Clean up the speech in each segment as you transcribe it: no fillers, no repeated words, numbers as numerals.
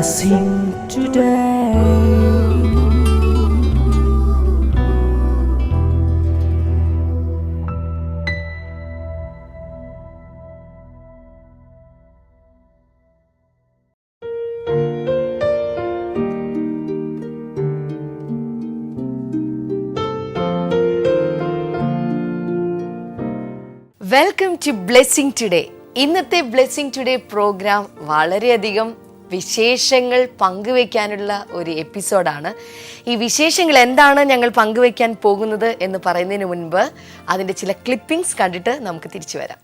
blessing today. Welcome to blessing today. ഇന്നത്തെ blessing today programme വളരെയധികം വിശേഷങ്ങൾ പങ്കുവയ്ക്കാനുള്ള ഒരു എപ്പിസോഡാണ്. ഈ വിശേഷങ്ങൾ എന്താണ് ഞങ്ങൾ പങ്കുവയ്ക്കാൻ പോകുന്നത് എന്ന് പറയുന്നതിന് മുൻപ് അതിൻ്റെ ചില ക്ലിപ്പിംഗ്സ് കണ്ടിട്ട് നമുക്ക് തിരിച്ചു വരാം.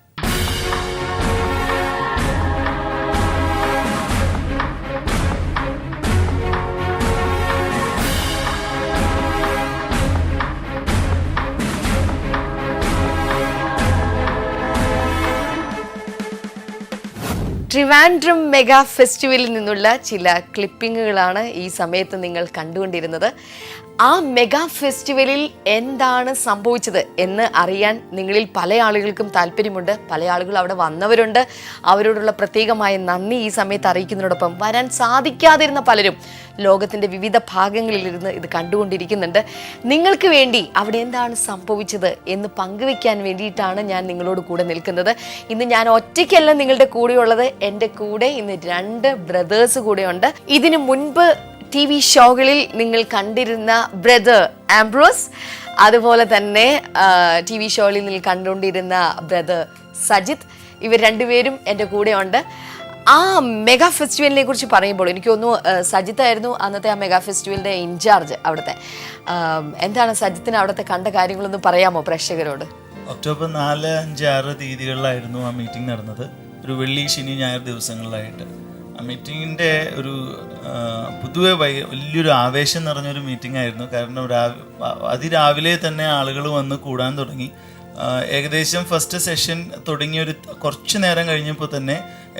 ട്രിവാൻഡ്രം മെഗാ ഫെസ്റ്റിവലിൽ നിന്നുള്ള ചില ക്ലിപ്പിങ്ങുകളാണ് ഈ സമയത്ത് നിങ്ങൾ കണ്ടുകൊണ്ടിരുന്നത്. ആ മെഗാ ഫെസ്റ്റിവലിൽ എന്താണ് സംഭവിച്ചത് എന്ന് അറിയാൻ നിങ്ങളിൽ പല ആളുകൾക്കും താല്പര്യമുണ്ട്. പല ആളുകൾ അവിടെ വന്നവരുണ്ട്. അവരോടുള്ള പ്രത്യേകമായ നന്ദി ഈ സമയത്ത് അറിയിക്കുന്നതോടൊപ്പം വരാൻ സാധിക്കാതിരുന്ന പലരും ലോകത്തിൻ്റെ വിവിധ ഭാഗങ്ങളിലിരുന്ന് ഇത് കണ്ടുകൊണ്ടിരിക്കുന്നുണ്ട്. നിങ്ങൾക്ക് വേണ്ടി അവിടെ എന്താണ് സംഭവിച്ചത് എന്ന് പങ്കുവെക്കാൻ വേണ്ടിയിട്ടാണ് ഞാൻ നിങ്ങളോട് കൂടെ നിൽക്കുന്നത്. ഇന്ന് ഞാൻ ഒറ്റയ്ക്കല്ല നിങ്ങളുടെ കൂടെയുള്ളത്. എൻ്റെ കൂടെ ഇന്ന് 2 ബ്രദേഴ്സ് കൂടെയുണ്ട്. ഇതിനു മുൻപ് TV ഷോകളിൽ നിങ്ങൾ കണ്ടിരുന്ന ബ്രദർ ആംബ്രോസ്, അതുപോലെ തന്നെ TV ഷോകളിൽ നിങ്ങൾ കണ്ടുകൊണ്ടിരുന്ന ബ്രദർ സജിത്ത്, ഇവർ രണ്ടുപേരും എൻ്റെ കൂടെയുണ്ട്. ആ മെഗാ ഫെസ്റ്റിവലിനെ കുറിച്ച് പറയുമ്പോൾ എനിക്ക് തോന്നുന്നു സജിത്തായിരുന്നു അന്നത്തെ ആ മെഗാ ഫെസ്റ്റിവലിൻ്റെ ഇൻചാർജ് അവിടുത്തെ. എന്താണ് സജിത്തിന് അവിടുത്തെ കണ്ട കാര്യങ്ങളൊന്നും പറയാമോ പ്രേക്ഷകരോട്? ഒക്ടോബർ 4, 5, 6 തീയതികളിലായിരുന്നു ആ മീറ്റിംഗ് നടന്നത്. ഒരു വെള്ളി, ശനി, ഞായർ ദിവസങ്ങളിലായിട്ട്. ആ മീറ്റിങ്ങിൻ്റെ ഒരു പൊതുവെ വലിയൊരു ആവേശം നിറഞ്ഞൊരു മീറ്റിംഗ് ആയിരുന്നു. കാരണം അതിരാവിലെ തന്നെ ആളുകൾ വന്ന് കൂടാൻ തുടങ്ങി. ഏകദേശം ഫസ്റ്റ് സെഷൻ തുടങ്ങിയൊരു കുറച്ച് നേരം കഴിഞ്ഞപ്പോൾ തന്നെ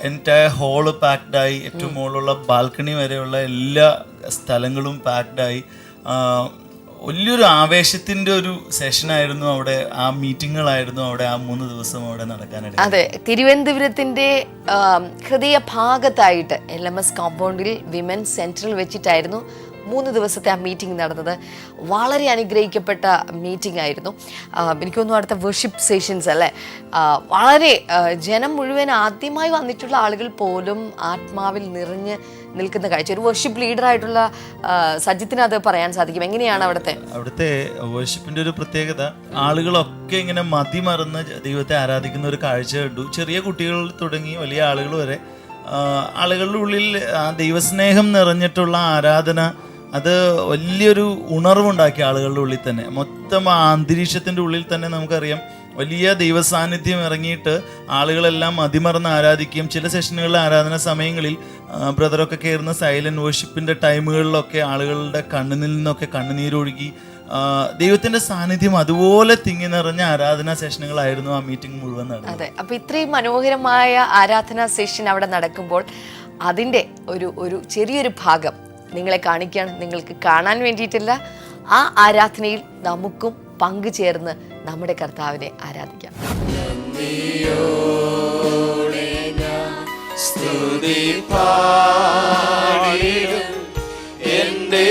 എൻറ്റയർ ഹോള് പാക്ഡായി. ഏറ്റവും മുകളിലുള്ള ബാൽക്കണി വരെയുള്ള എല്ലാ സ്ഥലങ്ങളും പാക്ഡായി. വലിയൊരു ആവേശത്തിൻ്റെ ഒരു സെഷനായിരുന്നു അവിടെ. ആ മീറ്റിങ്ങുകളായിരുന്നു അവിടെ ആ 3 ദിവസം അവിടെ നടക്കാനായിട്ട്. അതെ, തിരുവനന്തപുരത്തിൻ്റെ ഹൃദയഭാഗത്തായിട്ട് LMS കോമ്പൗണ്ടിൽ വിമൻ സെൻറ്ററിൽ വെച്ചിട്ടായിരുന്നു 3 ദിവസത്തെ ആ മീറ്റിംഗ് നടന്നത്. വളരെ അനുഗ്രഹിക്കപ്പെട്ട മീറ്റിംഗ് ആയിരുന്നു. എനിക്ക് തോന്നുന്നു അടുത്ത വർഷിപ്പ് സെഷൻസ് അല്ലേ, വളരെ ജനം മുഴുവൻ ആദ്യമായി വന്നിട്ടുള്ള ആളുകൾ പോലും ആത്മാവിൽ നിറഞ്ഞ് നിൽക്കുന്ന കാഴ്ച. ഒരു വർഷിപ്പ് ലീഡറായിട്ടുള്ള സജിത്തിന് അത് പറയാൻ സാധിക്കും. എങ്ങനെയാണ് അവിടുത്തെ വർഷിപ്പിന്റെ ഒരു പ്രത്യേകത? ആളുകളൊക്കെ ഇങ്ങനെ മതിമറന്ന് ദൈവത്തെ ആരാധിക്കുന്ന ഒരു കാഴ്ച കണ്ടു. ചെറിയ കുട്ടികൾ തുടങ്ങി വലിയ ആളുകൾ വരെ ആളുകളുടെ ഉള്ളിൽ ദൈവസ്നേഹം നിറഞ്ഞിട്ടുള്ള ആരാധന, അത് വലിയൊരു ഉണർവുണ്ടാക്കി ആളുകളുടെ ഉള്ളിൽ തന്നെ. മൊത്തം ആ അന്തരീക്ഷത്തിൻ്റെ ഉള്ളിൽ തന്നെ നമുക്കറിയാം വലിയ ദൈവസാന്നിധ്യം ഇറങ്ങിയിട്ട് ആളുകളെല്ലാം അതിമറന്ന് ആരാധിക്കുകയും ചില സെഷനുകളിലെ ആരാധന സമയങ്ങളിൽ ബ്രദറൊക്കെ കയറുന്ന സൈലന്റ് വർഷിപ്പിൻ്റെ ടൈമുകളിലൊക്കെ ആളുകളുടെ കണ്ണിൽ നിന്നൊക്കെ കണ്ണുനീരൊഴുകി ദൈവത്തിന്റെ സാന്നിധ്യം അതുപോലെ തിങ്ങി നിറഞ്ഞ ആരാധനാ സെഷനുകളായിരുന്നു ആ മീറ്റിംഗ് മുഴുവൻ നടന്നത്. അതെ, അപ്പൊ ഇത്രയും മനോഹരമായ ആരാധനാ സെഷൻ അവിടെ നടക്കുമ്പോൾ അതിൻ്റെ ഒരു ചെറിയൊരു ഭാഗം നിങ്ങളെ കാണിക്കുകയാണ്. നിങ്ങൾക്ക് കാണാൻ വേണ്ടിയിട്ടില്ല, ആ ആരാധനയിൽ നമുക്കും പങ്കുചേർന്ന് നമ്മുടെ കർത്താവിനെ ആരാധിക്കാം. സ്തുതി പാടിടും എൻ്റെ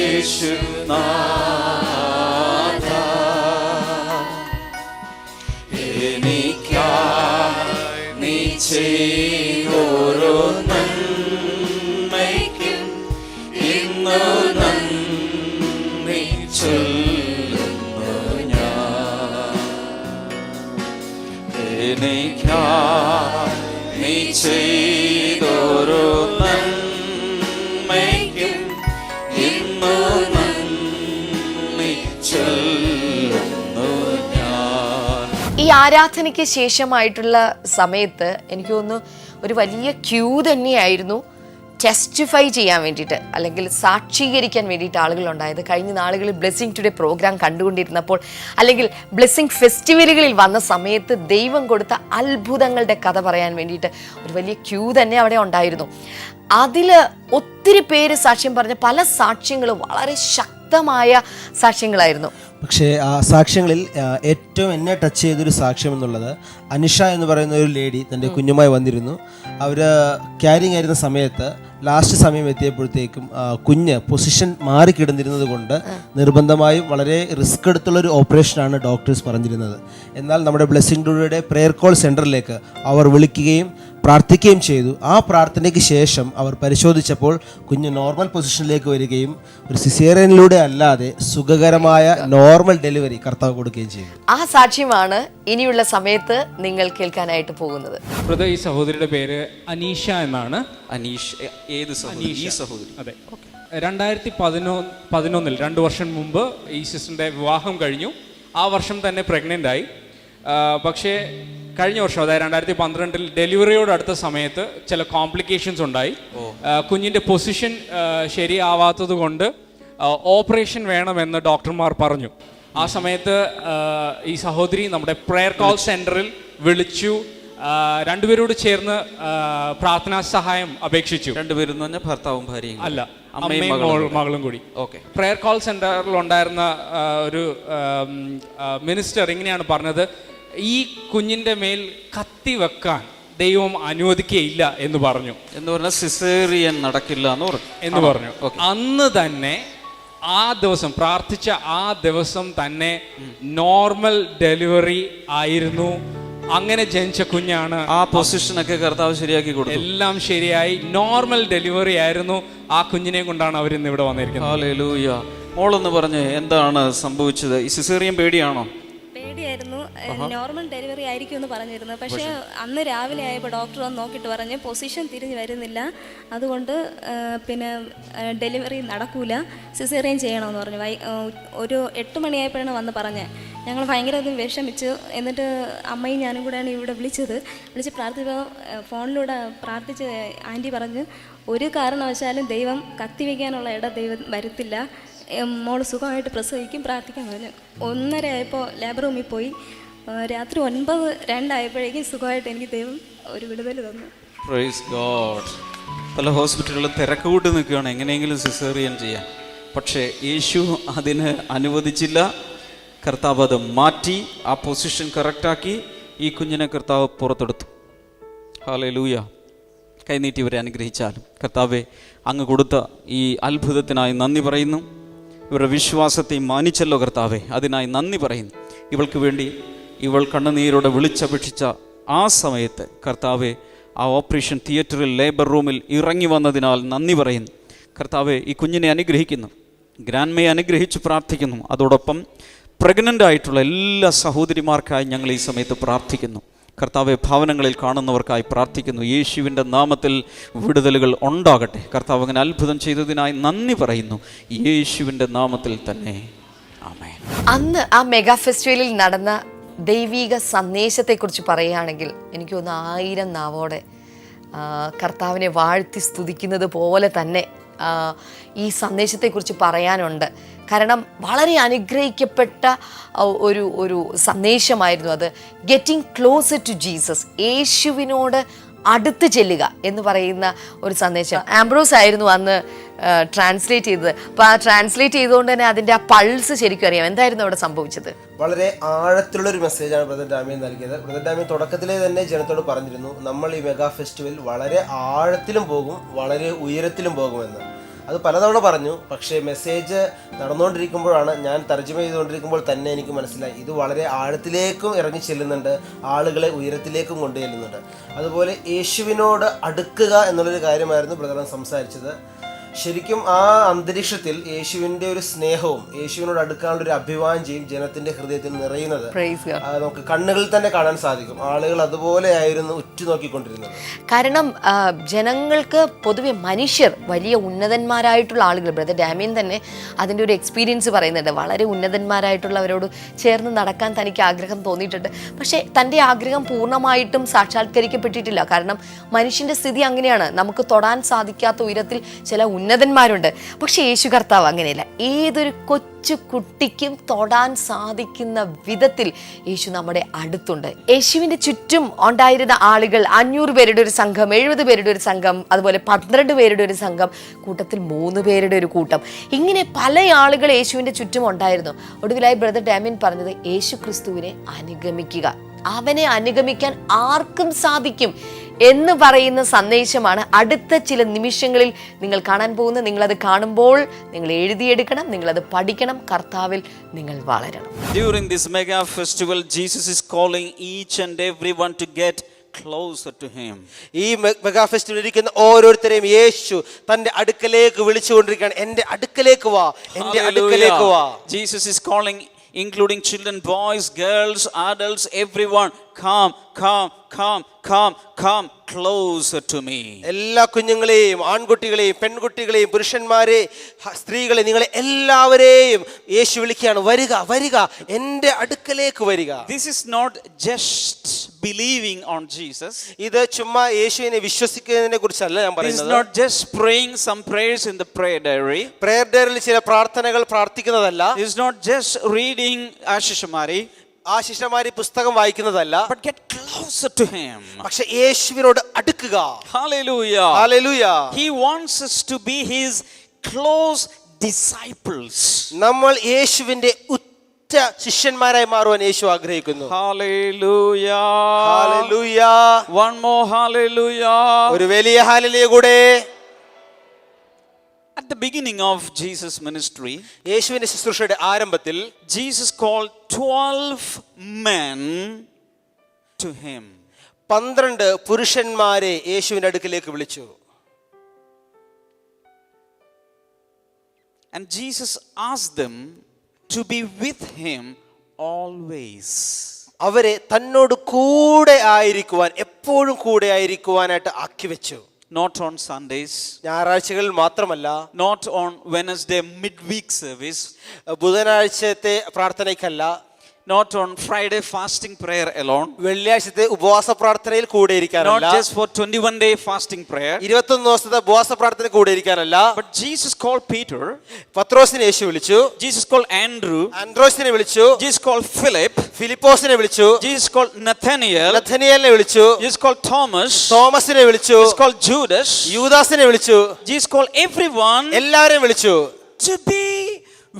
യേശുനാഥ, എനിക്കായി നീ ചെയ്തോരോ നന്മയ്ക്കും ഇന്നു നന്ദി ചൊല്ലുന്നു ഞാൻ. എനിക്കായി നീ ചെയ്തോരോ നന്മയ്ക്കും ഇന്നു നന്ദി ചൊല്ലുന്നു ഞാൻ. ഈ ആരാധനയ്ക്ക് ശേഷമായിട്ടുള്ള സമയത്ത് എനിക്ക് തോന്നുന്നു ഒരു വലിയ ക്യൂ തന്നെയായിരുന്നു ടെസ്റ്റിഫൈ ചെയ്യാൻ വേണ്ടിയിട്ട്, അല്ലെങ്കിൽ സാക്ഷീകരിക്കാൻ വേണ്ടിയിട്ട് ആളുകളുണ്ടായത്. കഴിഞ്ഞ നാളുകളിൽ ബ്ലെസ്സിങ് ടുഡേ പ്രോഗ്രാം കണ്ടുകൊണ്ടിരുന്നപ്പോൾ, അല്ലെങ്കിൽ ബ്ലെസ്സിങ് ഫെസ്റ്റിവലുകളിൽ വന്ന സമയത്ത് ദൈവം കൊടുത്ത അത്ഭുതങ്ങളുടെ കഥ പറയാൻ വേണ്ടിയിട്ട് ഒരു വലിയ ക്യൂ തന്നെ അവിടെ ഉണ്ടായിരുന്നു. അതിൽ ഒത്തിരി പേര് സാക്ഷ്യം പറഞ്ഞ പല സാക്ഷ്യങ്ങളും വളരെ ശക്തമായ സാക്ഷ്യങ്ങളായിരുന്നു. പക്ഷേ ആ സാക്ഷ്യങ്ങളിൽ ഏറ്റവും എന്നെ ടച്ച് ചെയ്തൊരു സാക്ഷ്യം എന്നുള്ളത് അനിഷ എന്ന് പറയുന്ന ഒരു ലേഡി തൻ്റെ കുഞ്ഞുമായി വന്നിരുന്നു. അവർ ക്യാരിങ് ആയിരുന്ന സമയത്ത് ലാസ്റ്റ് സമയം എത്തിയപ്പോഴത്തേക്കും കുഞ്ഞ് പൊസിഷൻ മാറിക്കിടന്നിരുന്നത് കൊണ്ട് നിർബന്ധമായും വളരെ റിസ്ക് എടുത്തുള്ളൊരു ഓപ്പറേഷനാണ് ഡോക്ടേഴ്സ് പറഞ്ഞിരുന്നത്. എന്നാൽ നമ്മുടെ ബ്ലെസ്സിംഗ് ടുഡേയുടെ പ്രെയർ കോൾ സെൻറ്ററിലേക്ക് അവർ വിളിക്കുകയും പ്രാർത്ഥിക്കുകയും ചെയ്തു. ആ പ്രാർത്ഥനയ്ക്ക് ശേഷം അവർ പരിശോധിച്ചപ്പോൾ കുഞ്ഞ് നോർമൽ പൊസിഷനിലേക്ക് വരികയും ഒരു സിസേറിയനിലൂടെ അല്ലാതെ സുഖകരമായ നോർമൽ ഡെലിവറി കർത്താവ് കൊടുക്കുകയും ചെയ്തു. ആ സാക്ഷ്യമാണ് ഇനിയുള്ള സമയത്ത് നിങ്ങൾ കേൾക്കാനായിട്ട് പോകുന്നത്. ഈ സഹോദരിയുടെ പേര് അനീഷ എന്നാണ്. അനീഷ് ഏത് സഹോദരി? ഈ സഹോദരി. അതെ. 2011 2 വർഷം മുമ്പ് ഈ സിസ്റ്ററിൻ്റെ വിവാഹം കഴിഞ്ഞു. ആ വർഷം തന്നെ പ്രഗ്നൻ്റ് ആയി. പക്ഷേ കഴിഞ്ഞ വർഷം, അതായത് 2012 ഡെലിവറിയോട് അടുത്ത സമയത്ത് ചില കോംപ്ലിക്കേഷൻസ് ഉണ്ടായി. കുഞ്ഞിൻ്റെ പൊസിഷൻ ശരിയാവാത്തത് കൊണ്ട് ഓപ്പറേഷൻ വേണമെന്ന് ഡോക്ടർമാർ പറഞ്ഞു. ആ സമയത്ത് ഈ സഹോദരി നമ്മുടെ പ്രെയർ കോൾ സെൻറ്ററിൽ വിളിച്ചു. രണ്ടുപേരോട് ചേർന്ന് പ്രാർത്ഥനാ സഹായം അപേക്ഷിച്ചു. രണ്ടുപേരും എന്ന് പറഞ്ഞാൽ ഭർത്താവും ഭാര്യയും അല്ല, അമ്മയും മകളും കൂടി. ഓക്കെ. പ്രെയർ കോൾ സെൻറ്ററിൽ ഉണ്ടായിരുന്ന ഒരു മിനിസ്റ്റർ ഇങ്ങനെയാണ് പറഞ്ഞത്, ഈ കുഞ്ഞിൻ്റെ മേൽ കത്തി വെക്കാൻ ദൈവം അനുവദിക്കുകയില്ല എന്ന് പറഞ്ഞു. എന്ന് പറഞ്ഞാൽ സിസേറിയൻ നടക്കില്ല എന്ന് പറഞ്ഞു. അന്ന് തന്നെ ആ ദിവസം പ്രാർത്ഥിച്ച ആ ദിവസം തന്നെ നോർമൽ ഡെലിവറി ആയിരുന്നു. അങ്ങനെ ജനിച്ച കുഞ്ഞാണ്. ആ പൊസിഷനൊക്കെ കർത്താവ് ശരിയാക്കി കൊടുത്തു. എല്ലാം ശരിയായി, നോർമൽ ഡെലിവറി ആയിരുന്നു. ആ കുഞ്ഞിനെ കൊണ്ടാണ് അവർ ഇന്ന് ഇവിടെ വന്നിരിക്കുന്നത്. ഹല്ലേലൂയ. മോളൊന്ന് പറഞ്ഞ് എന്താണ് സംഭവിച്ചത്? ഈ സിസേറിയൻ പേടിയാണോ? പേടിയായിരുന്നു. നോർമൽ ഡെലിവറി ആയിരിക്കും എന്ന് പറഞ്ഞിരുന്നു. പക്ഷേ അന്ന് രാവിലെ ആയപ്പോൾ ഡോക്ടർ വന്ന് നോക്കിയിട്ട് പറഞ്ഞ് പൊസിഷൻ തിരിഞ്ഞ് വരുന്നില്ല, അതുകൊണ്ട് പിന്നെ ഡെലിവറി നടക്കൂല, സിസേറിയൻ ചെയ്യണമെന്ന് പറഞ്ഞു. ഒരു 8 മണിയായപ്പോഴാണ് വന്ന് പറഞ്ഞത്. ഞങ്ങൾ ഭയങ്കര വിഷമിച്ചു. എന്നിട്ട് അമ്മയും ഞാനും കൂടെയാണ് ഇവിടെ വിളിച്ച് പ്രാർത്ഥിച്ചപ്പോൾ ഫോണിലൂടെ പ്രാർത്ഥിച്ച് ആൻറ്റി പറഞ്ഞ് ഒരു കാരണവശാലും ദൈവം കത്തിവെക്കാനുള്ള ദൈവം വരുത്തില്ല, മോള് സുഖമായിട്ട് പ്രസവിക്കും, പ്രാർത്ഥിക്കാൻ പറഞ്ഞു. 1:30 ആയപ്പോൾ ലേബർ റൂമിൽ പോയി. രാത്രി 9:02 ആയപ്പോഴേക്കും സുഖമായിട്ട് എനിക്ക് ദൈവം ഒരു വിടുതൽ തന്നു. Praise God. പല ഹോസ്പിറ്റലുകളും തിരക്ക് കൂട്ടി നിൽക്കുകയാണ് എങ്ങനെയെങ്കിലും സിസേറിയൻ ചെയ്യാൻ. പക്ഷേ യേശു അതിന് അനുവദിച്ചില്ല. കർത്താവ് അത് മാറ്റി, ആ പൊസിഷൻ കറക്റ്റാക്കി ഈ കുഞ്ഞിനെ കർത്താവ് പുറത്തെടുത്തു. ഹല്ലേലൂയ. കൈനീട്ടി ഇവരെ അനുഗ്രഹിച്ചാലും. കർത്താവെ, അങ്ങ് കൊടുത്ത ഈ അത്ഭുതത്തിനായി നന്ദി പറയുന്നു. ഇവരുടെ വിശ്വാസത്തെ മാനിച്ചല്ലോ കർത്താവെ, അതിനായി നന്ദി പറയുന്നു. ഇവൾക്ക് വേണ്ടി ഇവൾ കണ്ണുനീരോടെ വിളിച്ചപേക്ഷിച്ച ആ സമയത്ത് കർത്താവെ, ആ ഓപ്പറേഷൻ തിയേറ്ററിൽ ലേബർ റൂമിൽ ഇറങ്ങി വന്നതിനാൽ നന്ദി പറയുന്നു. കർത്താവെ, ഈ കുഞ്ഞിനെ അനുഗ്രഹിക്കുന്നു, ഗ്രാൻഡ്മയെ അനുഗ്രഹിച്ച് പ്രാർത്ഥിക്കുന്നു. അതോടൊപ്പം പ്രഗ്നൻ്റ് ആയിട്ടുള്ള എല്ലാ സഹോദരിമാർക്കായി ഞങ്ങൾ ഈ സമയത്ത് പ്രാർത്ഥിക്കുന്നു. കർത്താവെ, ഭവനങ്ങളിൽ കാണുന്നവർക്കായി പ്രാർത്ഥിക്കുന്നു. യേശുവിൻ്റെ നാമത്തിൽ വിടുതലുകൾ ഉണ്ടാകട്ടെ. കർത്താവ് അങ്ങനെ അത്ഭുതം ചെയ്തതിനായി നന്ദി പറയുന്നു, യേശുവിൻ്റെ നാമത്തിൽ തന്നെ. ആമേൻ. അന്ന് ആ മെഗാ ഫെസ്റ്റിവലിൽ നടന്ന ദൈവിക സന്ദേശത്തെക്കുറിച്ച് പറയുകയാണെങ്കിൽ എനിക്ക് തോന്നുന്നു 1000 നാവോടെ കർത്താവിനെ വാഴ്ത്തി സ്തുതിക്കുന്നത് പോലെ തന്നെ ഈ സന്ദേശത്തെക്കുറിച്ച് പറയാനുണ്ട്. കാരണം വളരെ അനുഗ്രഹിക്കപ്പെട്ട ഒരു സന്ദേശമായിരുന്നു അത്. ഗെറ്റിംഗ് ക്ലോസർ ടു ജീസസ്, യേശുവിനോട് അടുത്ത് ചെല്ലുക എന്ന് പറയുന്ന ഒരു സന്ദേശം. ആംബ്രോസ് ആയിരുന്നു അന്ന് ട്രാൻസ്ലേറ്റ് ചെയ്തത്. അപ്പോൾ ആ ട്രാൻസ്ലേറ്റ് ചെയ്തുകൊണ്ട് തന്നെ അതിൻ്റെ ആ പൾസ് ശരിക്കും അറിയാം. എന്തായിരുന്നു അവിടെ സംഭവിച്ചത്? വളരെ ആഴത്തിലുള്ളൊരു മെസ്സേജാണ് ബ്രദർ ഡാമിയൻ നൽകിയത്. ബ്രദർ ഡാമിയൻ തുടക്കത്തിലെ തന്നെ ജനത്തോട് പറഞ്ഞിരുന്നു, നമ്മൾ ഈ മെഗാ ഫെസ്റ്റിവൽ വളരെ ആഴത്തിലും പോകും, വളരെ ഉയരത്തിലും പോകുമെന്ന്. അത് പലതവണ പറഞ്ഞു. പക്ഷേ മെസ്സേജ് നടന്നുകൊണ്ടിരിക്കുമ്പോഴാണ്, ഞാൻ തർജ്ജമ ചെയ്തുകൊണ്ടിരിക്കുമ്പോൾ തന്നെ എനിക്ക് മനസ്സിലായി ഇത് വളരെ ആഴത്തിലേക്കും ഇറങ്ങി ചെല്ലുന്നുണ്ട്, ആളുകളെ ഉയരത്തിലേക്കും കൊണ്ടു ചെല്ലുന്നുണ്ട്. അതുപോലെ യേശുവിനോട് അടുക്കുക എന്നുള്ളൊരു കാര്യമായിരുന്നു ബ്രദർ സംസാരിച്ചത്. ശരിക്കും ആ അന്തരീക്ഷത്തിൽ യേശുവിൻ്റെ ഒരു സ്നേഹവും യേശുവിനോട് അടുക്കാനുള്ള ഒരു അഭിവാഞ്ചയും ജനത്തിന്റെ ഹൃദയത്തിൽ നിറയുന്നത് നമുക്ക് കണ്ണുകളിൽ തന്നെ കാണാൻ സാധിക്കും. ആളുകൾ അതുപോലെയായിരുന്നു ഉറ്റുനോക്കിക്കൊണ്ടിരുന്നത്. കാരണം ജനങ്ങൾക്ക് പൊതുവെ മനുഷ്യർ വലിയ ഉന്നതന്മാരായിട്ടുള്ള ആളുകൾ, ബ്രദർ ഡാമിയൻ തന്നെ അതിൻ്റെ ഒരു എക്സ്പീരിയൻസ് പറയുന്നുണ്ട്. വളരെ ഉന്നതന്മാരായിട്ടുള്ളവരോട് ചേർന്ന് നടക്കാൻ തനിക്ക് ആഗ്രഹം തോന്നിയിട്ടുണ്ട്. പക്ഷേ തൻ്റെ ആഗ്രഹം പൂർണ്ണമായിട്ടും സാക്ഷാത്കരിക്കപ്പെട്ടിട്ടില്ല. കാരണം മനുഷ്യൻ്റെ സ്ഥിതി അങ്ങനെയാണ്. നമുക്ക് തൊടാൻ സാധിക്കാത്ത ഉയരത്തിൽ ചില ഉന്നതന്മാരുണ്ട്. പക്ഷെ യേശു കർത്താവ് അങ്ങനെയല്ല. ഏതൊരു കൊച്ചു കുട്ടിക്കും തൊടാൻ സാധിക്കുന്ന വിധത്തിൽ യേശു നമ്മുടെ അടുത്തുണ്ട്. യേശുവിൻ്റെ ചുറ്റും ഉണ്ടായിരുന്ന ആളുകൾ 500 പേരുടെ ഒരു സംഘം, 70 പേരുടെ ഒരു സംഘം, അതുപോലെ 12 പേരുടെ ഒരു സംഘം, കൂട്ടത്തിൽ 3 പേരുടെ ഒരു കൂട്ടം, ഇങ്ങനെ പല ആളുകൾ യേശുവിൻ്റെ ചുറ്റും ഉണ്ടായിരുന്നു. ഒടുവിലായി ബ്രദർ ഡാമിൻ പറഞ്ഞത് യേശു ക്രിസ്തുവിനെ അനുഗമിക്കുക, അവനെ അനുഗമിക്കാൻ ആർക്കും സാധിക്കും എന്ന് പറയുന്ന സന്ദേശമാണ് അടുത്ത ചില നിമിഷങ്ങളിൽ നിങ്ങൾ കാണാൻ പോകുന്നത്. നിങ്ങളത് കാണുമ്പോൾ നിങ്ങൾ എഴുതിയെടുക്കണം, നിങ്ങളത് പഠിക്കണം, കർത്താവിൽ നിങ്ങൾ വളരണം. During this mega festival, Jesus is calling each and everyone to get closer to him. ഈ മെഗാ ഫെസ്റ്റിവൽ ഇരിക്കുന്ന ഓരോരുത്തരെയും യേശു തന്റെ അടുക്കലേക്ക് വിളിച്ചുകൊണ്ടിരിക്കുകയാണ്. എന്റെ അടുക്കലേക്ക് വാ, എന്റെ അടുക്കലേക്ക് വാ. Jesus is calling, including children, boys, girls, adults, everyone, come, come, come, come, come closer to me. എല്ലാ കുഞ്ഞുങ്ങളെയും, ആൺകുട്ടികളെയും, പെൺകുട്ടികളെയും, പുരുഷന്മാരെ, സ്ത്രീകളെ, നിങ്ങളെ എല്ലാവരെയും യേശു വിളിക്കുകയാണ്. വരിക, വരിക, എൻ്റെ അടുക്കലേക്ക് വരിക. This is not just believing on Jesus. ഇത് ചുമ്മാ യേശുവിനെ വിശ്വസിക്കുന്നതിനെ കുറിച്ചല്ല ഞാൻ This is പറയുന്നത്. not just praying some prayers in the prayer diary. Prayer ഡയറിയിൽ ചില പ്രാർത്ഥനകൾ പ്രാർത്ഥിക്കുന്നതല്ല. This is not just reading Ashishamari. ആ ശിഷ്യന്മാര് പുസ്തകം വായിക്കുന്നതല്ല. But get closer to him. പക്ഷെ യേശുവിനോട് അടുക്കുക. Hallelujah. Hallelujah. He wants us to be his close disciples. നമ്മൾ യേശുവിന്റെ ഉറ്റ ശിഷ്യന്മാരായി മാറുവാൻ യേശു ആഗ്രഹിക്കുന്നു. Hallelujah. Hallelujah. One more hallelujah. ഒരു വലിയ ഹല്ലേലൂയ കൂടെ. At the beginning of Jesus' ministry, യേശുവിന്റെ ശുശ്രൂഷയുടെ ആരംഭത്തിൽ Jesus called 12 men to him. 12 പുരുഷന്മാരെ യേശുവിന്റെ അടുക്കിലേക്ക് വിളിച്ചു. And Jesus asked them to be with him always. അവരെ തന്നോട് കൂടെ ആയിരിക്കുവാൻ, എപ്പോഴും കൂടെ ആയിരിക്കുവാനായിട്ട് ആക്കി വെച്ചു. Not on Sundays, ഞായറാഴ്ചകളിൽ മാത്രമല്ല, not on Wednesday midweek service, ബുധനാഴ്ചത്തെ പ്രാർത്ഥനയ്ക്കല്ല, not on Friday fasting prayer alone, വെള്ളിയാഴ്ചത്തെ ഉപവാസ പ്രാർത്ഥനയിൽ കൂടെ not ഇരിക്കാനല്ല, just for 21-day fasting prayer. 21 ദിവസത്തെ ഉപവാസ പ്രാർത്ഥന കൂടെ ഇരിക്കാനല്ല. But Jesus called Peter, പത്രോസിനെ യേശു വിളിച്ചു. Jesus called Andrew, ആൻഡ്രോസിനെ വിളിച്ചു. Jesus called Philip, ഫിലിപ്പോസിനെ വിളിച്ചു. Jesus called Nathaniel, നഥനിയേലിനെ വിളിച്ചു. Jesus called Thomas, തോമസിനെ വിളിച്ചു. Jesus called Judas, യൂദാസിനെ വിളിച്ചു. Jesus called everyone എല്ലാവരെയും വിളിച്ചു. to be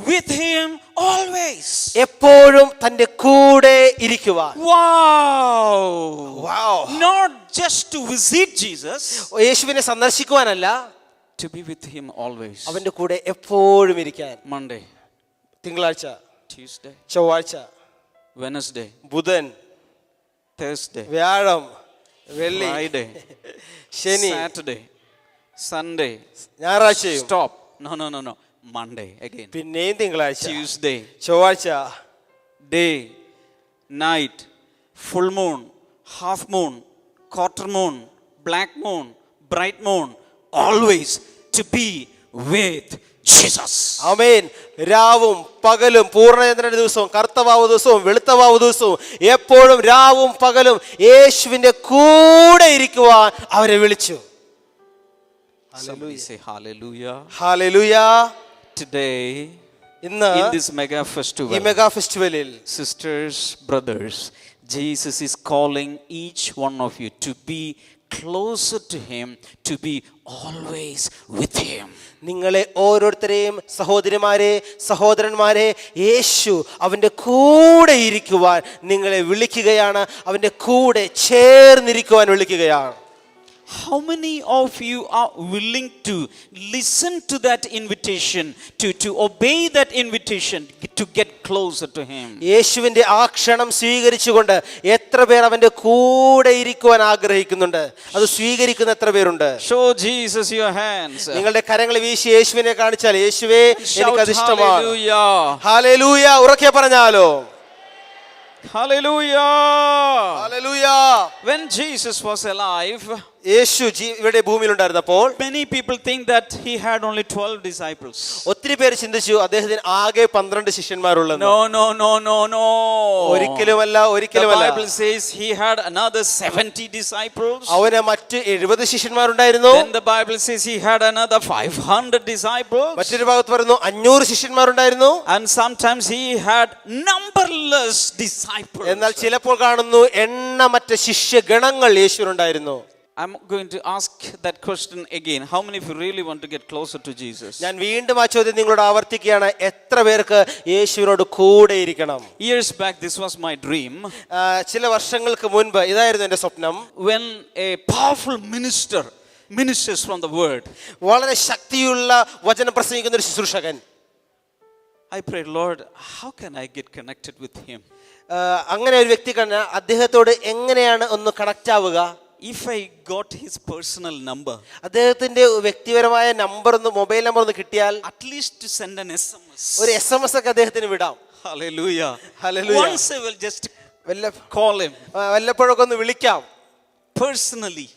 with him always. എപ്പോഴും തന്റെ കൂടെ ഇരിക്കുവാൻ. Wow. Not just to visit Jesus, യേശുവിനെ സന്ദർശിക്കുവാനല്ല, to be with him always. അവന്റെ കൂടെ എപ്പോഴും ഇരിക്കാൻ. Monday, തിങ്കളാഴ്ച, Tuesday, ചൊവ്വാഴ്ച, Wednesday, ബുധൻ, Thursday, വ്യാഴം, വെള്ളി, Friday, ശനി, Saturday, Sunday. ഞായറാഴ്ചയും. Stop. No. Monday again. പിന്നെയും തിങ്കളാഴ്ച, Tuesday, ചൊവ്വാഴ്ച, day, night, full moon, half moon, quarter moon, black moon, bright moon, always to be with Jesus. ആമേൻ. രാവും പകലും, പൂർണ്ണചന്ദ്രന്റെ ദിവസവും കറുത്തവാവ് ദിവസവും വെളുത്തവാവ് ദിവസവും എപ്പോഴും രാവും പകലും യേശുവിന്റെ കൂടെ ഇരിക്കുവാൻ അവരെ വിളിച്ചു. Somebody say hallelujah. Hallelujah. Today, ഇന്ന് in this mega ഈ festival, മെഗാ ഫെസ്റ്റിവലിൽ sisters, brothers, Jesus is calling each one of you to be closer to him, to be always with him. നിങ്ങളെ ഓരോരുത്തരെയും, സഹോദരിമാരെ, സഹോദരന്മാരെ, യേശു അവന്റെ കൂടെ ഇരിക്കുവാൻ നിങ്ങളെ വിളിക്കുകയാണ്. അവന്റെ കൂടെ ചേർന്നിരിക്കുവാൻ വിളിക്കുകയാണ്. How many of you are willing to listen to that invitation, to obey that invitation, to get closer to him? യേശുവിന്റെ ആ ക്ഷണം സ്വീകരിച്ചുകൊണ്ട് എത്ര പേർ അവന്റെ കൂടെ ഇരിക്കുവാൻ ആഗ്രഹിക്കുന്നുണ്ട്? അത് സ്വീകരിക്കുന്ന എത്ര പേരുണ്ട്? Show Jesus your hands. നിങ്ങളുടെ കരങ്ങൾ വീശി യേശുവിനെ കാണിച്ചാൽ, യേശുവേ Shout എനിക്കത് ഇഷ്ടമാണ്. hallelujah. ഹല്ലേലൂയ. ഉറക്കെ പറഞ്ഞാലോ. Hallelujah. Hallelujah. When Jesus was alive, യേശു ഇവിടെ ഭൂമിയിലുണ്ടായിരുന്നപ്പോൾ many people think that he had only 12 disciples. ഒത്തിരി പേര് ചിന്തിച്ചു അദ്ദേഹത്തിന് ആകെ 12 ശിഷ്യന്മാരുള്ളെന്ന്. No. ഒരിക്കലുമല്ല, The ഒരിക്കലുമല്ല. Bible says he had another 70 disciples. അവന് മറ്റ് 70 ശിഷ്യന്മാരുണ്ടായിരുന്നു. Then the Bible says he had another 500 disciples. മറ്റൊരു ഭാഗത്ത് പറയുന്നു 500 ശിഷ്യന്മാരുണ്ടായിരുന്നു. And sometimes he had numberless disciples. എന്നാൽ ചിലപ്പോൾ കാണുന്നു എണ്ണമറ്റ ശിഷ്യഗണങ്ങൾ യേശുവിനുണ്ടായിരുന്നു. I'm going to ask that question again. How many of you really want to get closer to Jesus? ഞാൻ വീണ്ടും ആ ചോദ്യം നിങ്ങളോട് ആവർത്തിക്കുകയാണ്. എത്ര പേർക്ക് യേശുവിനോട് കൂടെ ഇരിക്കണം? Years back, this was my dream. ചില വർഷങ്ങൾക്ക് മുൻപ് ഇതായിരുന്നു എൻ്റെ സ്വപ്നം. When a powerful ministers from the word, വളരെ ശക്തിയുള്ള വചനം പ്രസംഗിക്കുന്ന ഒരു ശുശ്രൂഷകൻ, I prayed, Lord, how can I get connected with him? അങ്ങനെ ഒരു വ്യക്തി കണ്ട അദ്ദേഹത്തോട് എങ്ങനെയാണ് ഒന്ന് കണക്ട് ആവുക? If I got his personal number, അദ്ദേഹത്തിന്റെ വ്യക്തിപരമായ നമ്പർ ഒന്ന്, മൊബൈൽ നമ്പർ ഒന്ന് കിട്ടിയാൽ at least to send an SMS. ഒരു SMS ഒക്കെ അദ്ദേഹത്തിന് വിടാം. Hallelujah. Hallelujah. Once I will just call him വല്ലപ്പോഴൊക്കെ ഒന്ന് വിളിക്കാം, personally.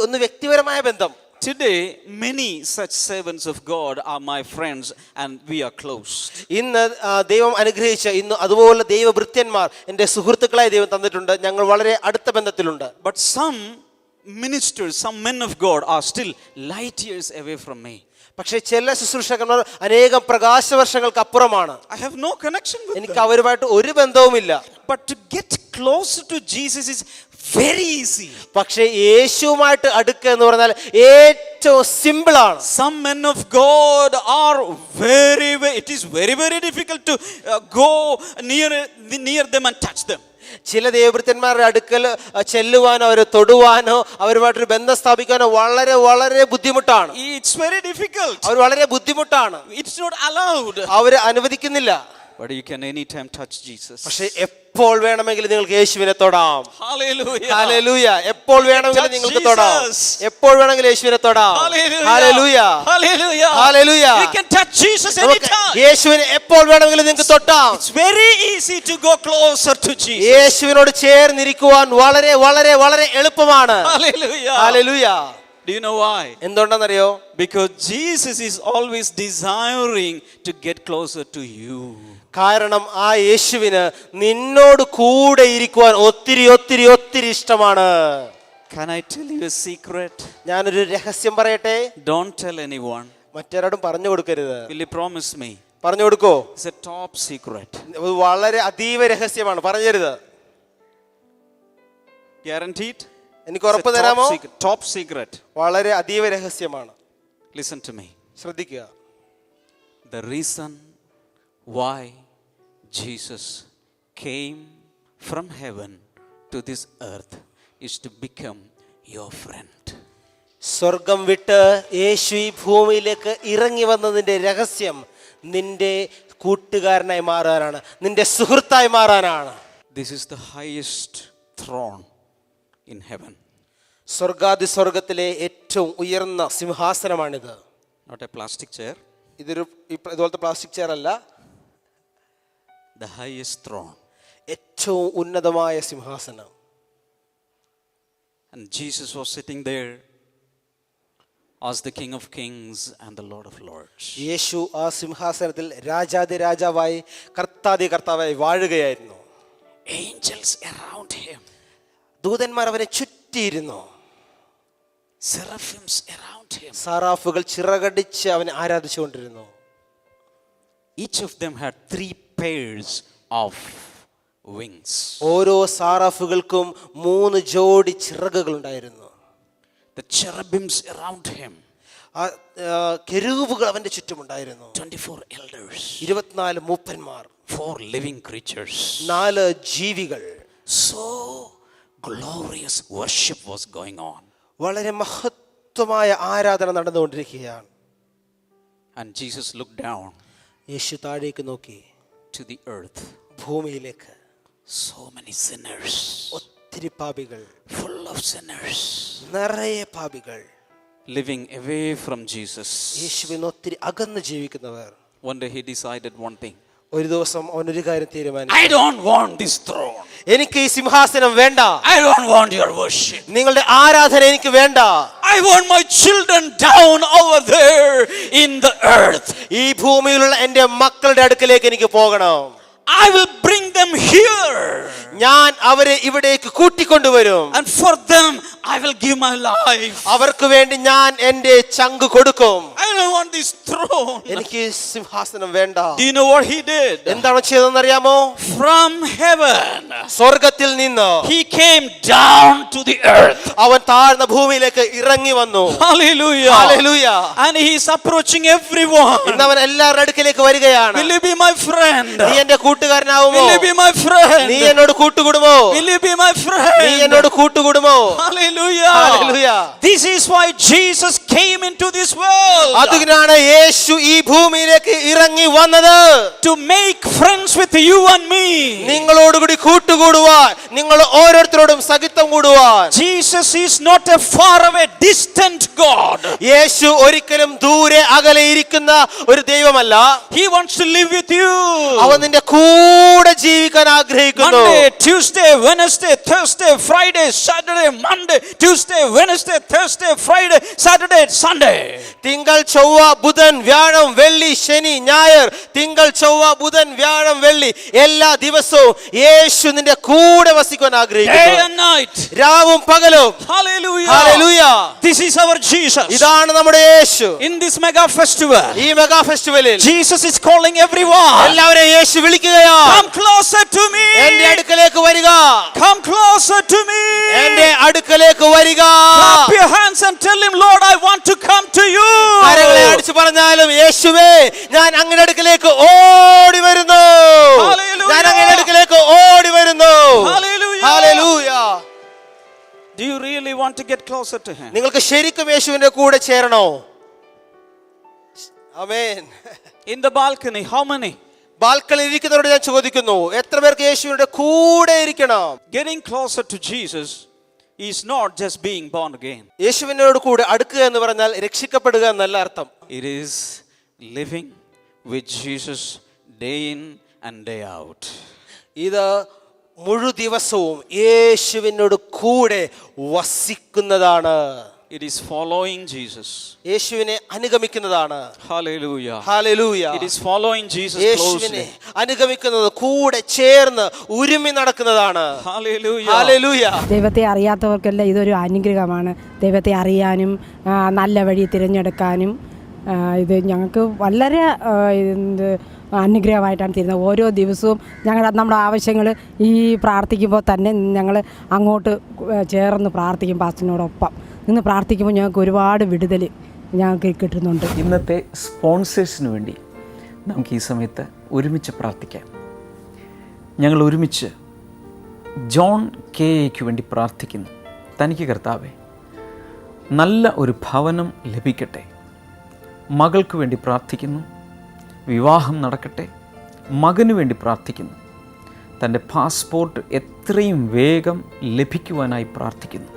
ഒന്ന് വ്യക്തിപരമായ ബന്ധം. Today, many such servants of God are my friends and we are close. ഇന്ന് ദൈവം അനുഗ്രഹിച്ച ഇന്ന് അതുപോലെ ദൈവഭൃത്യന്മാർ എൻ്റെ സുഹൃത്തുക്കളായി ദൈവം തന്നിട്ടുണ്ട്. ഞങ്ങൾ വളരെ അടുത്ത ബന്ധത്തിലുണ്ട്. But some ministers, some men of God are still light years away from me. പക്ഷേ ചില ശുശ്രൂഷകന്മാർ അനേകം പ്രകാശവർഷങ്ങൾക്ക് അപ്പുറമാണ്. I have no connection with എനിക്ക് them. അവരുമായിട്ട് ഒരു ബന്ധവുമില്ല. But to get closer to Jesus is very easy. പക്ഷേ യേശുവുമായിട്ട് അടുക്കുക എന്ന് പറഞ്ഞാൽ ഏറ്റവും സിമ്പിൾ ആണ്. Some men of God are it is very difficult to go near them and touch them. ചില ദൈവഭൃത്യന്മാരുടെ അടുക്കൽ ചെല്ലുവാനോ അവരെ തൊടുവാനോ അവരുമായിട്ടൊരു ബന്ധം സ്ഥാപിക്കാനോ വളരെ വളരെ ബുദ്ധിമുട്ടാണ്. It's very difficult. അവർ വളരെ ബുദ്ധിമുട്ടാണ്. It's not allowed. അവര് അനുവദിക്കുന്നില്ല. But you can anytime touch Jesus. പക്ഷേ എപ്പോൾ വേണമെങ്കിലും നിങ്ങൾക്ക് യേശുവിനെ തൊടാം. Hallelujah. ഹല്ലേലൂയ. എപ്പോൾ വേണമെങ്കിലും നിങ്ങൾക്ക് തൊടാം. എപ്പോൾ വേണമെങ്കിലും യേശുവിനെ തൊടാം. Hallelujah. Hallelujah. You can touch Jesus anytime. യേശുവിനെ എപ്പോൾ വേണമെങ്കിലും നിങ്ങൾക്ക് തൊട്ടാം. It's very easy to go closer to Jesus. യേശുവിനോട് ചേർന്നിരിക്കുവാൻ വളരെ വളരെ വളരെ എളുപ്പമാണ്. Hallelujah. Hallelujah. Do you know why? എന്തുകൊണ്ടാണെന്നറിയോ? Because Jesus is always desiring to get closer to you. കാരണം ആ യേശുവിന് നിന്നോട് കൂടെ ഇരിക്കുവാൻ ഒത്തിരി ഒത്തിരി ഒത്തിരി ഇഷ്ടമാണ്. Can I tell you a secret? ഞാനൊരു രഹസ്യം പറയട്ടെ. Don't tell anyone. മറ്റാരോടും പറഞ്ഞു കൊടുക്കരുത്. Will you promise me? പറഞ്ഞു കൊടുക്കോ? It's a top secret. വളരെ അതീവ രഹസ്യമാണ്, പറഞ്ഞു തരുത്. Guaranteed? എനിക്ക് ഉറപ്പ് തരാമോ? Top secret. വളരെ അതീവ രഹസ്യമാണ്. Listen to me. ശ്രദ്ധിക്കുക. The reason why Jesus came from heaven to this earth is to become your friend. സ്വർഗം വിട്ട് യേശു ഈ ഭൂമിയിലേക്ക് ഇറങ്ങി വന്നതിന്റെ രഹസ്യം നിന്റെ കൂട്ടുകാരനായി മാറാനാണ്, നിന്റെ സുഹൃത്തായി മാറാനാണ്. This is the highest throne in heaven. സ്വർഗാദി സ്വർഗത്തിലെ ഏറ്റവും ഉയർന്ന സിംഹാസനമാണിത്. Not a plastic chair. ഇതുപോലത്തെ പ്ലാസ്റ്റിക് ചെയർ അല്ല. The highest throne. ഏറ്റവും ഉന്നതമായ സിംഹാസനം. And Jesus was sitting there as the King of Kings and the Lord of Lords. യേശു ആ സിംഹാസനത്തിൽ രാജാതി രാജാവായി കർത്താതി കർത്താവായി വാഴുകയായിരുന്നു. Angels around him. ദൂതന്മാർ അവനെ ചുറ്റിയിരുന്നു. Seraphims around him. സാറാഫുകൾ ചിറകടിച്ച് അവനെ ആരാധിച്ചുകൊണ്ടിരുന്നു. Each of them had 3 pairs of wings. ഓരോ സാറാഫുകൾക്കും 3 ജോഡി ചിറകുകൾ ഉണ്ടായിരുന്നു. The cherubims around him. കെരൂബുകൾ അവന്റെ ചുറ്റുമുണ്ടായിരുന്നു. 24 elders. 24 മൂപ്പന്മാർ. 4 living creatures. 4 ജീവികൾ. So glorious worship was going on. വളരെ മഹത്വമായ ആരാധന നടന്നുകൊണ്ടിരിക്കുകയാണ്. And Jesus looked down യേശു താഴേക്ക് നോക്കി. to the earth. ഭൂമിയിലേക്ക്. So many sinners. ഒത്തിരി പാപികൾ. Full of sinners. നിറയെ പാപികൾ. Living away from Jesus. യേശുവിന് ഒത്തിരി അകന്ന് ജീവിക്കുന്നവർ. One day he decided one thing. ഒരു ദിവസം അവനൊരു കാര്യം തീരുമാനിച്ചു. I don't want this throne. എനിക്ക് ഈ സിംഹാസനം വേണ്ട. I don't want your worship. നിങ്ങളുടെ ആരാധന എനിക്ക് വേണ്ട. I want my children down over there in the earth. ഈ ഭൂമിയിലുള്ള എൻ്റെ മക്കളുടെ അടുക്കലേക്ക് എനിക്ക് പോകണം. I will bring them here. ഞാൻ അവരെ ഇവിടേക്ക് കൂട്ടിക്കൊണ്ടുവരും. And for them I will give my life. അവർക്ക് വേണ്ടി ഞാൻ എൻ്റെ ചങ്ക് കൊടുക്കും. I don't want this throne. എനിക്ക് സിംഹാസനം വേണ്ട. Do you know what he did? എന്താണ് ചെയ്തതെന്ന് അറിയാമോ? From heaven സ്വർഗ്ഗത്തിൽ നിന്ന് he came down to the earth. അവൻ താഴ്ന്ന ഭൂമിയിലേക്ക് ഇറങ്ങി വന്നു. Hallelujah. Hallelujah. And he is approaching everyone. ഇന്ന് അവൻ എല്ലാവരുടെ അടുക്കലേക്ക് വരികയാണ്. Will you be my friend? നീ എൻ്റെ കൂട്ടുകാരനാവുമോ? Will you be my friend? നീ എന്നോട് കൂട്ടുകൂടുമോ? Will you be my friend? നീ എന്നോട് കൂട്ടുകൂടുമോ? Hallelujah. Hallelujah. This is why Jesus came into this world. അതുകൊണ്ടാണ് യേശു ഈ ഭൂമിയിലേക്ക് ഇറങ്ങി വന്നത്. To make friends with you and me. നിങ്ങളോടുകൂടി കൂട്ടുകൂടുവാൻ, നിങ്ങൾ ഓരോരുത്തരോടും സഖിത്വം കൂടുവാൻ. Jesus is not a far away distant God. യേശു ഒരിക്കലും ദൂരെ അകലെ ഇരിക്കുന്ന ഒരു ദൈവമല്ല. He wants to live with you. അവൻ നിന്റെ കൂടെ ജീവിക്കാൻ ആഗ്രഹിക്കുന്നു. Monday, Tuesday, Wednesday, Thursday, Friday, Saturday, Monday, Tuesday, Wednesday, Thursday, Friday, Saturday, Sunday. തിങ്കൾ ചൊവ്വ ബുധൻ വ്യാഴം വെള്ളി ശനി ഞായർ, തിങ്കൾ ചൊവ്വ ബുധൻ വ്യാഴം വെള്ളി എല്ലാ ദിവസവും യേശു നിന്റെ കൂടെ വസിക്കാൻ Day ആഗ്രഹിക്കുന്നു. and night. രാവും പകലും. Hallelujah. Hallelujah. This is our Jesus. ഇതാണ് നമ്മുടെ യേശു. In this mega festival, ഈ മെഗാ ഫെസ്റ്റിവലിൽ Jesus is calling everyone. എല്ലാവരെയും യേശു വിളിക്കുകയാണ്. Come closer to me. എന്റെ അടുക്കലേക്ക് വരിക. Come closer to me. എന്റെ അടുക്കലേക്ക് വരിക. Clap your hands and tell him, Lord, I want to come to you. കരങ്ങളെ അടിച്ചു പറഞ്ഞാലും യേശുവേ ഞാൻ അങ്ങയുടെ അടുക്കലേക്ക് ഓടി വരുന്നു. Hallelujah. ഞാൻ അങ്ങയുടെ അടുക്കലേക്ക് ഓടി വരുന്നു. Hallelujah. Hallelujah. Do you really want to get closer to him? നിങ്ങൾക്ക് ശരിക്കും യേശുവിന്റെ കൂടെ ചേരണോ? ആമേൻ. In the balcony, how many? ബാൽക്കണിയിൽ ഇരിക്കുന്നവരോട് ഞാൻ ചോദിക്കുന്നു, എത്ര പേർക്ക് യേശുവിന്റെ കൂടെ ഇരിക്കണം? Getting closer to Jesus is not just being born again. യേശുവിനോട് കൂടെ അടുക്കുക എന്ന് പറഞ്ഞാൽ രക്ഷിക്കപ്പെടുക എന്നല്ല അർത്ഥം. It is living with Jesus day in and day out. ഇത് മുഴു ദിവസവും യേശുവിനോട് കൂടെ വസിക്കുന്നതാണ്. It is following Jesus. യേശുവിനെ അനുഗമിക്കുന്നതാണ്. Hallelujah. Hallelujah. It is following Jesus യേശുവിനെ closely. അനുഗമിക്കുന്നത് കൂടെ ചേർന്ന് ഉരുമി നടക്കുന്നതാണ്. Hallelujah. ഹല്ലേലൂയ. ദൈവത്തെ അറിയാത്തവർക്കെല്ലാം ഇതൊരു അനുഗ്രഹമാണ്. ദൈവത്തെ അറിയാനും നല്ല വഴി തിരഞ്ഞെടുക്കാനും ഇത് ഞങ്ങൾക്ക് വളരെ അനുഗ്രഹമായിട്ടാണ് തരുന്നത്. ഓരോ ദിവസവും നമ്മുടെ ആവശ്യങ്ങൾ ഈ പ്രാർത്ഥിക്കുമ്പോൾ തന്നെ ഞങ്ങൾ അങ്ങോട്ട് ചേർന്ന് പ്രാർത്ഥിക്കും. പാസ്റ്ററിനോടൊപ്പം നിന്ന് പ്രാർത്ഥിക്കുമ്പോൾ ഞങ്ങൾക്ക് ഒരുപാട് വിടുതൽ ഞങ്ങൾക്ക് കിട്ടുന്നുണ്ട്. ഇന്നത്തെ സ്പോൺസേഴ്സിന് വേണ്ടി നമുക്ക് ഈ സമയത്ത് ഒരുമിച്ച് പ്രാർത്ഥിക്കാം. ഞങ്ങൾ ഒരുമിച്ച് ജോൺ കെ എക്ക് വേണ്ടി പ്രാർത്ഥിക്കുന്നു. തനിക്ക് കർത്താവേ നല്ല ഒരു ഭവനം ലഭിക്കട്ടെ. മകൾക്ക് വേണ്ടി പ്രാർത്ഥിക്കുന്നു. വിവാഹം നടക്കട്ടെ. മകന് വേണ്ടി പ്രാർത്ഥിക്കുന്നു. തൻ്റെ പാസ്പോർട്ട് എത്രയും വേഗം ലഭിക്കുവാനായി പ്രാർത്ഥിക്കുന്നു.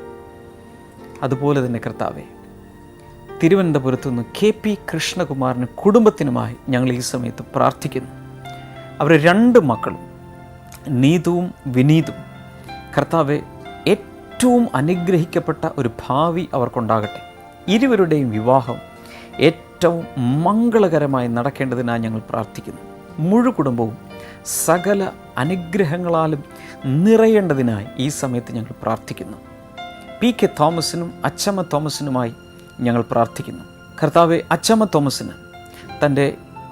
അതുപോലെ തന്നെ കർത്താവേ തിരുവനന്തപുരത്തു നിന്ന് KP കൃഷ്ണകുമാറിന് കുടുംബത്തിനുമായി ഞങ്ങൾ ഈ സമയത്ത് പ്രാർത്ഥിക്കുന്നു. അവരെ 2 മക്കളും നീതുവും വിനീതും കർത്താവെ ഏറ്റവും അനുഗ്രഹിക്കപ്പെട്ട ഒരു ഭാവി അവർക്കുണ്ടാകട്ടെ. ഇരുവരുടെയും വിവാഹം ഏറ്റവും മംഗളകരമായി നടക്കേണ്ടതിനായി ഞങ്ങൾ പ്രാർത്ഥിക്കുന്നു. മുഴു കുടുംബവും സകല അനുഗ്രഹങ്ങളാലും നിറയേണ്ടതിനായി ഈ സമയത്ത് ഞങ്ങൾ പ്രാർത്ഥിക്കുന്നു. PK തോമസിനും അച്ചമ്മ തോമസിനുമായി ഞങ്ങൾ പ്രാർത്ഥിക്കുന്നു. കർത്താവെ അച്ചമ്മ തോമസിന് തൻ്റെ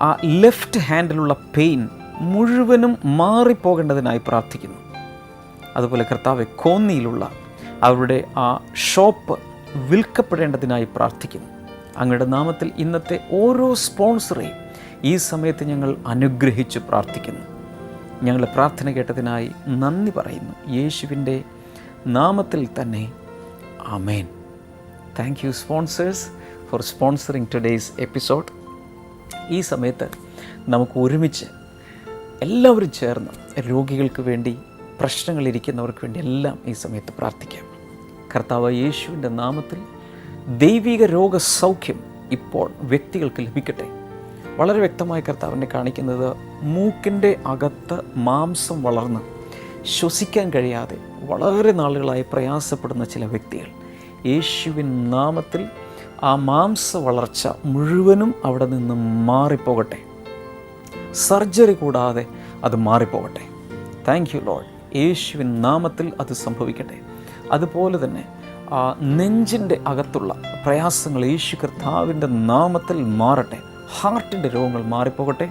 ആ ലെഫ്റ്റ് ഹാൻഡിലുള്ള പെയിൻ മുഴുവനും മാറിപ്പോകേണ്ടതിനായി പ്രാർത്ഥിക്കുന്നു. അതുപോലെ കർത്താവെ കോന്നിയിലുള്ള അവരുടെ ആ ഷോപ്പ് വിൽക്കപ്പെടേണ്ടതിനായി പ്രാർത്ഥിക്കുന്നു. അങ്ങയുടെ നാമത്തിൽ ഇന്നത്തെ ഓരോ സ്പോൺസറെയും ഈ സമയത്ത് ഞങ്ങൾ അനുഗ്രഹിച്ച് പ്രാർത്ഥിക്കുന്നു. ഞങ്ങളുടെ പ്രാർത്ഥന കേട്ടതിനായി നന്ദി പറയുന്നു. യേശുവിൻ്റെ നാമത്തിൽ തന്നെ ആമേൻ. Thank you sponsors for sponsoring today's episode. ഈ സമയത്ത് നമുക്ക് ഒരുമിച്ച് എല്ലാവരും ചേർന്ന് രോഗികൾക്ക് വേണ്ടി, പ്രശ്നങ്ങളിരിക്കുന്നവർക്ക് വേണ്ടി എല്ലാം ഈ സമയത്ത് പ്രാർത്ഥിക്കാം. കർത്താവ് യേശുവിൻ്റെ നാമത്തിൽ ദൈവിക രോഗസൗഖ്യം ഇപ്പോൾ വ്യക്തികൾക്ക് ലഭിക്കട്ടെ. വളരെ വ്യക്തമായി കർത്താവിനെ കാണിക്കുന്നത് മൂക്കിൻ്റെ അകത്ത് മാംസം വളർന്ന് ശ്വസിക്കാൻ കഴിയാതെ വളരെ നാളുകളായി പ്രയാസപ്പെടുന്ന ചില വ്യക്തികൾ, യേശുവിൻ നാമത്തിൽ ആ മാംസ വളർച്ച മുഴുവനും അവിടെ നിന്ന് മാറിപ്പോകട്ടെ. സർജറി കൂടാതെ അത് മാറിപ്പോകട്ടെ. Thank you lord. യേശുവിൻ നാമത്തിൽ അത് സംഭവിക്കട്ടെ. അതുപോലെ തന്നെ ആ നെഞ്ചിൻ്റെ അകത്തുള്ള പ്രയാസങ്ങൾ യേശു കർത്താവിൻ്റെ നാമത്തിൽ മാറട്ടെ. ഹാർട്ടിൻ്റെ രോഗങ്ങൾ മാറിപ്പോകട്ടെ.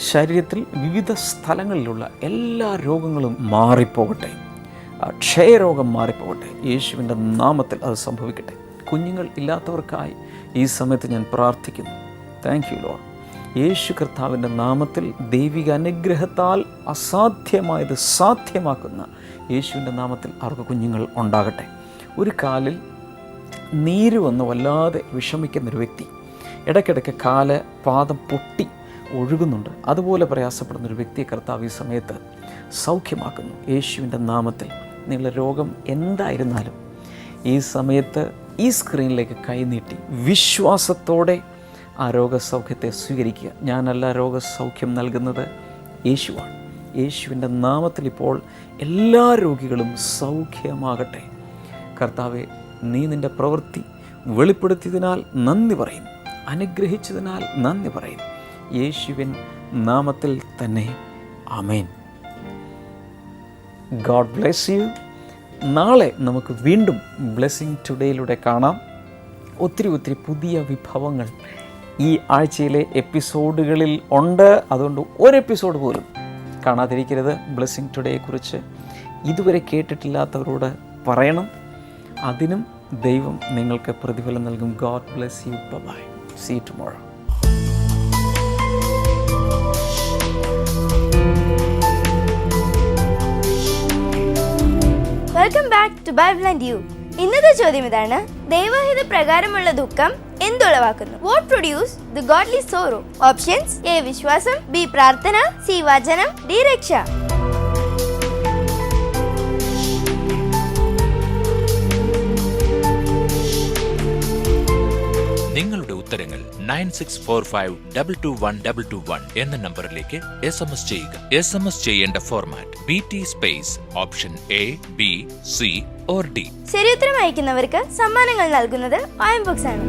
ശരീരത്തിൽ വിവിധ സ്ഥലങ്ങളിലുള്ള എല്ലാ രോഗങ്ങളും മാറിപ്പോകട്ടെ. ക്ഷയരോഗം മാറിപ്പോകട്ടെ. യേശുവിൻ്റെ നാമത്തിൽ അത് സംഭവിക്കട്ടെ. കുഞ്ഞുങ്ങൾ ഇല്ലാത്തവർക്കായി ഈ സമയത്ത് ഞാൻ പ്രാർത്ഥിക്കുന്നു. Thank you Lord. യേശു കർത്താവിൻ്റെ നാമത്തിൽ ദൈവിക അനുഗ്രഹത്താൽ അസാധ്യമായത് സാധ്യമാക്കുന്ന യേശുവിൻ്റെ നാമത്തിൽ അവർക്ക് കുഞ്ഞുങ്ങൾ ഉണ്ടാകട്ടെ. ഒരു കാലിൽ നീര് വന്ന് വല്ലാതെ വിഷമിക്കുന്നൊരു വ്യക്തി, ഇടയ്ക്കിടയ്ക്ക് കാല് പാദം പൊട്ടി ഒഴുകുന്നുണ്ട്, അതുപോലെ പ്രയാസപ്പെടുന്നൊരു വ്യക്തിയെ കർത്താവ് ഈ സമയത്ത് സൗഖ്യമാക്കുന്നു. യേശുവിൻ്റെ നാമത്തിൽ നിങ്ങളുടെ രോഗം എന്തായിരുന്നാലും ഈ സമയത്ത് ഈ സ്ക്രീനിലേക്ക് കൈനീട്ടി വിശ്വാസത്തോടെ ആ രോഗസൗഖ്യത്തെ സ്വീകരിക്കുക. ഞാനല്ല രോഗസൗഖ്യം നൽകുന്നത്, യേശുവാണ്. യേശുവിൻ്റെ നാമത്തിൽ ഇപ്പോൾ എല്ലാ രോഗികളും സൗഖ്യമാകട്ടെ. കർത്താവെ, നീ നിൻ്റെ പ്രവൃത്തി വെളിപ്പെടുത്തിയതിനാൽ നന്ദി പറയുന്നു, അനുഗ്രഹിച്ചതിനാൽ നന്ദി പറയുന്നു. യേശുവിൻ നാമത്തിൽ തന്നെ ആമേൻ. God bless U. നാളെ നമുക്ക് വീണ്ടും ബ്ലെസ്സിങ് ടുഡേയിലൂടെ കാണാം. ഒത്തിരി പുതിയ വിഭവങ്ങൾ ഈ ആഴ്ചയിലെ എപ്പിസോഡുകളിൽ ഉണ്ട്. അതുകൊണ്ട് ഒരു എപ്പിസോഡ് പോലും കാണാതിരിക്കരുത്. ബ്ലെസ്സിങ് ടുഡേയെക്കുറിച്ച് ഇതുവരെ കേട്ടിട്ടില്ലാത്തവരോട് പറയണം. അതിനും ദൈവം നിങ്ങൾക്ക് പ്രതിഫലം നൽകും. God bless you. Bye. See you tomorrow. Welcome back to Bible and you. ഇന്നത്തെ ചോദ്യം ഇതാണ്: ദൈവഹിത പ്രകാരമുള്ള ദുഃഖം എന്തുളവാക്കുന്നു? What produce the godly sorrow? Options: A വിശ്വാസം, ബി പ്രാർത്ഥന, സി വചനം, ഡി രക്ഷ. നിങ്ങളുടെ ഉത്തരങ്ങൾ 9645221221 എന്ന നമ്പറിലേക്ക് SMS ചെയ്യുക. SMS ചെയ്യേണ്ട format BT space option A, B, C or D. ശരിയുത്തരം അയക്കുന്നവർക്ക് സമ്മാനങ്ങൾ നൽകുന്നത് OM Books ആണ്.